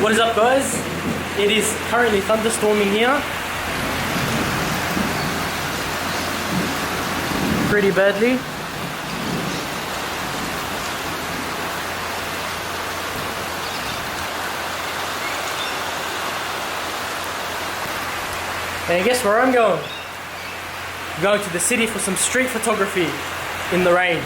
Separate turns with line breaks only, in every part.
What is up, guys? It is currently thunderstorming here. Pretty badly. And guess where I'm going? I'm going to the city for some street photography in the rain.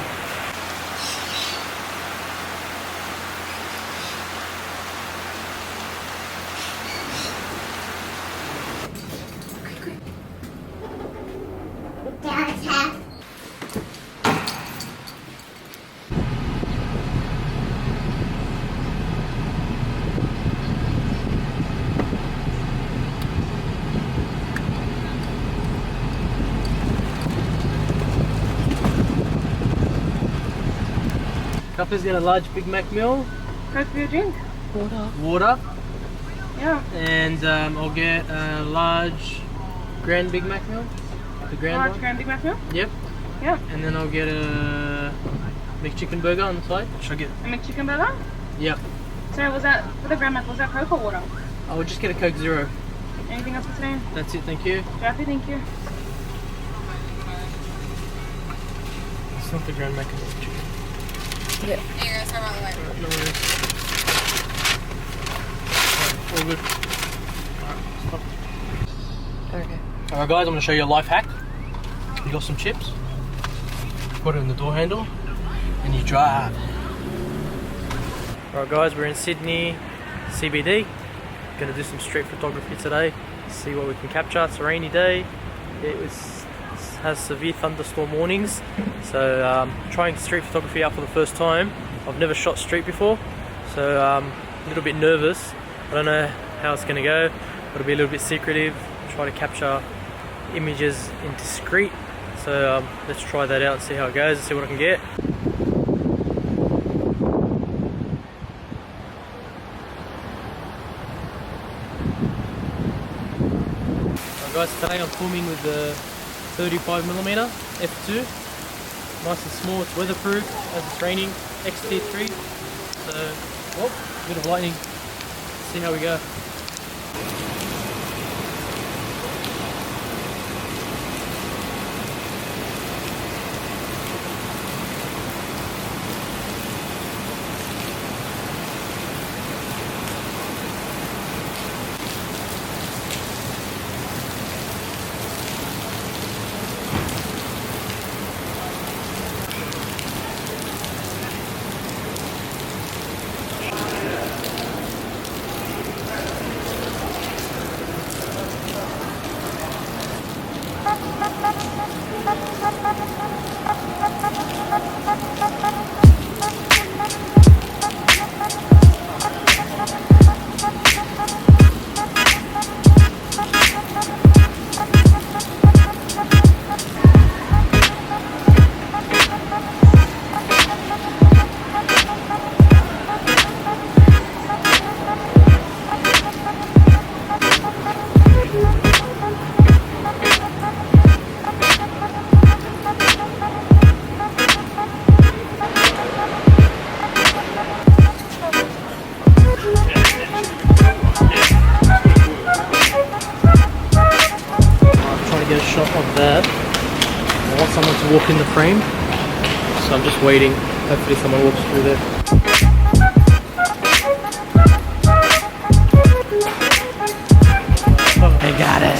Cuppa's got a large Big Mac meal.
Coke for your drink?
Water.
Yeah.
And I'll get a large Grand Big Mac meal. The grand
Large
one.
Grand Big Mac meal?
Yep.
Yeah.
And then I'll get a McChicken burger on the side. Should I get?
A McChicken burger?
Yep.
So was that, for the Grand Mac, was that Coke or water?
I will just get a Coke Zero.
Anything else for today?
That's it, thank you.
Happy, thank you.
It's not the Grand Mac, it's the chicken.
Yeah. Here, guys, turn around the way.
No worries. All good. Alright, stop.
Okay.
Alright guys, I'm going to show you a life hack. You got some chips, put it in the door handle, and you drive. Alright guys, we're in Sydney CBD. Going to do some street photography today, see what we can capture. It's a rainy day. It has severe thunderstorm warnings, so trying street photography out for the first time. I've never shot street before, so a little bit nervous. I don't know how it's going to go. It'll be a little bit secretive, try to capture images in discreet. So let's try that out and see how it goes and see what I can get. Alright guys, today I'm filming with the 35mm f2. Nice and small, it's weatherproof as it's raining. xt3. So, oh, a bit of lightning. Let's see how we go. Get a shot of that. I want someone to walk in the frame, so I'm just waiting. Hopefully someone walks through there. Oh, I got it.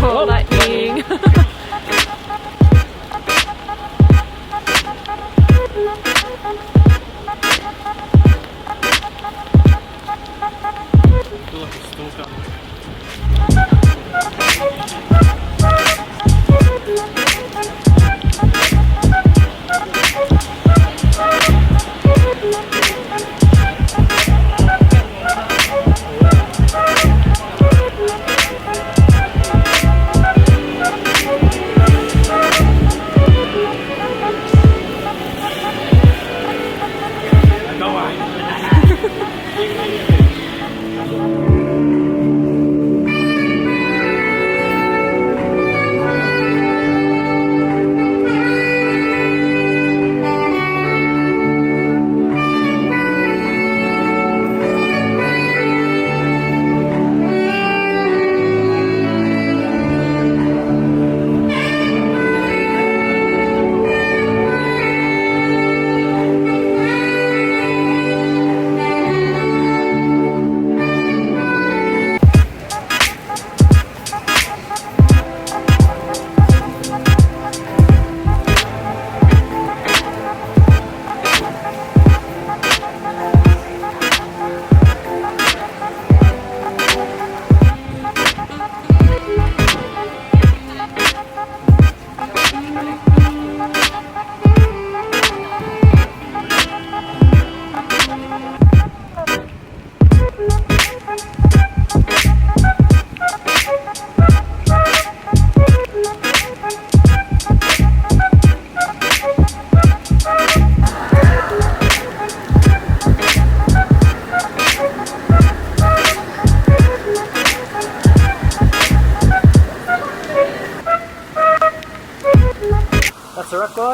Oh, lightning.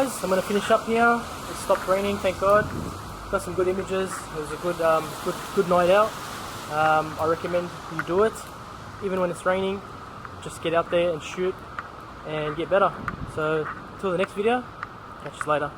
guys, I'm going to finish up here. It stopped raining, thank God. Got some good images. It was a good night out. I recommend you do it, even when it's raining. Just get out there and shoot and get better. So until the next video, catch you later.